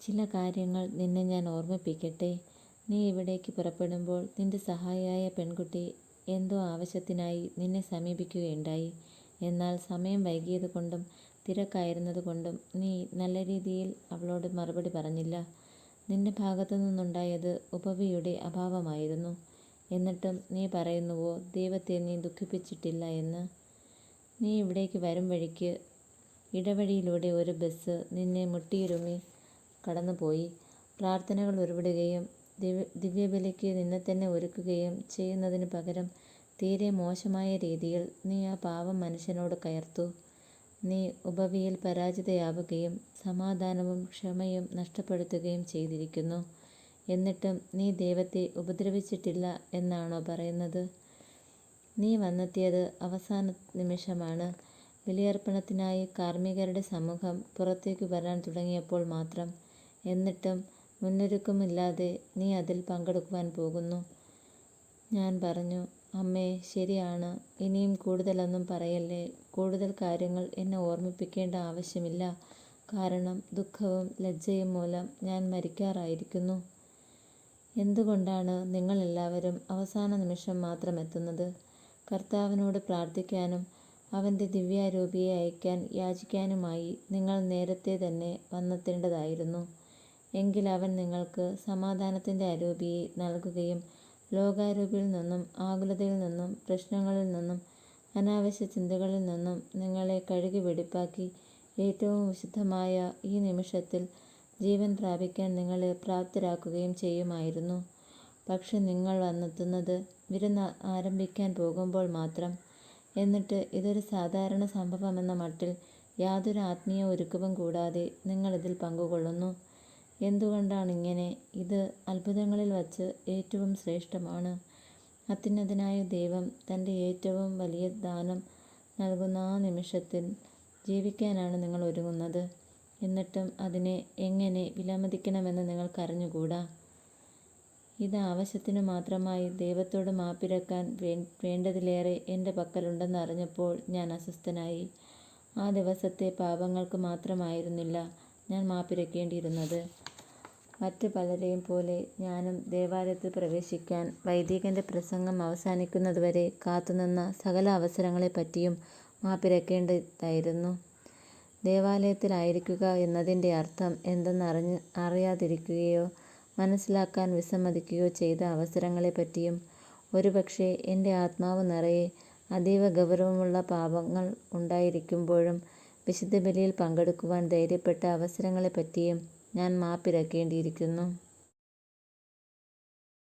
ചില കാര്യങ്ങൾ നിന്നെ ഞാൻ ഓർമ്മിപ്പിക്കട്ടെ. നീ ഇവിടേക്ക് പുറപ്പെടുമ്പോൾ നിന്റെ സഹായിയായ പെൺകുട്ടി എന്തോ ആവശ്യത്തിനായി നിന്നെ സമീപിക്കുകയുണ്ടായി. എന്നാൽ സമയം വൈകിയതുകൊണ്ടും തിരക്കായിരുന്നതുകൊണ്ടും നീ നല്ല രീതിയിൽ അവളോട് മറുപടി പറഞ്ഞില്ല. നിന്റെ ഭാഗത്തു നിന്നുണ്ടായത് ഉപവിയുടെ അഭാവമായിരുന്നു. എന്നിട്ടും നീ പറയുന്നുവോ ദൈവത്തെ നീ ദുഃഖിപ്പിച്ചിട്ടില്ല എന്ന്? നീ ഇവിടേക്ക് വരും വഴിക്ക് ഇടവഴിയിലൂടെ ഒരു ബസ് നിന്നെ മുട്ടിയുരുമ്മി കടന്നുപോയി. പ്രാർത്ഥനകൾ ഉരുവിടുകയും ദിവ്യബലിക്ക് നിന്നെത്തന്നെ ഒരുക്കുകയും ചെയ്യുന്നതിന് പകരം തീരെ മോശമായ രീതിയിൽ നീ ആ പാവം മനുഷ്യനോട് കയർത്തു. നീ ഉപവിയിൽ പരാജിതയാവുകയും സമാധാനവും ക്ഷമയും നഷ്ടപ്പെടുത്തുകയും ചെയ്തിരിക്കുന്നു. എന്നിട്ടും നീ ദൈവത്തെ ഉപദ്രവിച്ചിട്ടില്ല എന്നാണോ പറയുന്നത്? നീ വന്നെത്തിയത് അവസാന നിമിഷമാണ്. ബലിയർപ്പണത്തിനായി കാർമ്മികരുടെ സമൂഹം പുറത്തേക്ക് വരാൻ തുടങ്ങിയപ്പോൾ മാത്രം. എന്നിട്ടും മുന്നൊരുക്കമില്ലാതെ നീ അതിൽ പങ്കെടുക്കുവാൻ പോകുന്നു. ഞാൻ പറഞ്ഞു, അമ്മേ, ശരിയാണ്. ഇനിയും കൂടുതലൊന്നും പറയല്ലേ. കൂടുതൽ കാര്യങ്ങൾ എന്നെ ഓർമ്മിപ്പിക്കേണ്ട ആവശ്യമില്ല. കാരണം ദുഃഖവും ലജ്ജയും മൂലം ഞാൻ മരിക്കാറായിരിക്കുന്നു. എന്തുകൊണ്ടാണ് നിങ്ങളെല്ലാവരും അവസാന നിമിഷം മാത്രം എത്തുന്നത്? കർത്താവിനോട് പ്രാർത്ഥിക്കാനും അവൻ്റെ ദിവ്യാരൂപിയെ അയക്കാൻ യാചിക്കാനുമായി നിങ്ങൾ നേരത്തെ തന്നെ വന്നെത്തേണ്ടതായിരുന്നു. എങ്കിൽ അവൻ നിങ്ങൾക്ക് സമാധാനത്തിൻ്റെ അരൂപിയെ നൽകുകയും ലോകാരൂപിയിൽ നിന്നും ആകുലതയിൽ നിന്നും പ്രശ്നങ്ങളിൽ നിന്നും അനാവശ്യ ചിന്തകളിൽ നിന്നും നിങ്ങളെ കഴുകി വെടിപ്പാക്കി ഏറ്റവും വിശുദ്ധമായ ഈ നിമിഷത്തിൽ ജീവൻ പ്രാപിക്കാൻ നിങ്ങളെ പ്രാപ്തരാക്കുകയും ചെയ്യുമായിരുന്നു. പക്ഷെ നിങ്ങൾ വന്നെത്തുന്നത് വിരുന്ന് ആരംഭിക്കാൻ പോകുമ്പോൾ മാത്രം. എന്നിട്ട് ഇതൊരു സാധാരണ സംഭവമെന്ന മട്ടിൽ യാതൊരു ആത്മീയ ഒരുക്കവും കൂടാതെ നിങ്ങളിതിൽ പങ്കുകൊള്ളുന്നു. എന്തുകൊണ്ടാണിങ്ങനെ? ഇത് അത്ഭുതങ്ങളിൽ വച്ച് ഏറ്റവും ശ്രേഷ്ഠമാണ്. അത്യുന്നതനായ ദൈവം തൻ്റെ ഏറ്റവും വലിയ ദാനം നൽകുന്ന ആ നിമിഷത്തിൽ ജീവിക്കാനാണ് നിങ്ങൾ ഒരുങ്ങുന്നത്. എന്നിട്ടും അതിനെ എങ്ങനെ വിലമതിക്കണമെന്ന് നിങ്ങൾക്കറിഞ്ഞുകൂടാ. ഇത് ആവശ്യത്തിനു മാത്രമായി ദൈവത്തോട് മാപ്പിരക്കാൻ വേണ്ടതിലേറെ എൻ്റെ പക്കലുണ്ടെന്ന് അറിഞ്ഞപ്പോൾ ഞാൻ അസ്വസ്ഥനായി. ആ ദിവസത്തെ പാപങ്ങൾക്ക് മാത്രമായിരുന്നില്ല ഞാൻ മാപ്പിരക്കേണ്ടിയിരുന്നത്. മറ്റ് പലരെയും പോലെ ഞാനും ദേവാലയത്തിൽ പ്രവേശിക്കാൻ വൈദികൻ്റെ പ്രസംഗം അവസാനിക്കുന്നതുവരെ കാത്തുനിന്ന സകല അവസരങ്ങളെപ്പറ്റിയും മാപ്പിരക്കേണ്ടതായിരുന്നു. ദേവാലയത്തിലായിരിക്കുക എന്നതിൻ്റെ അർത്ഥം എന്തെന്ന് അറിയാതിരിക്കുകയോ മനസ്സിലാക്കാൻ വിസമ്മതിക്കുകയോ ചെയ്ത അവസരങ്ങളെപ്പറ്റിയും ഒരുപക്ഷേ എൻ്റെ ആത്മാവ് നിറയെ അതീവ ഗൗരവമുള്ള പാപങ്ങൾ ഉണ്ടായിരിക്കുമ്പോഴും വിശുദ്ധ ബലിയിൽ പങ്കെടുക്കുവാൻ ധൈര്യപ്പെട്ട അവസരങ്ങളെപ്പറ്റിയും ഞാൻ മാപ്പിരക്കേണ്ടിയിരിക്കുന്നു.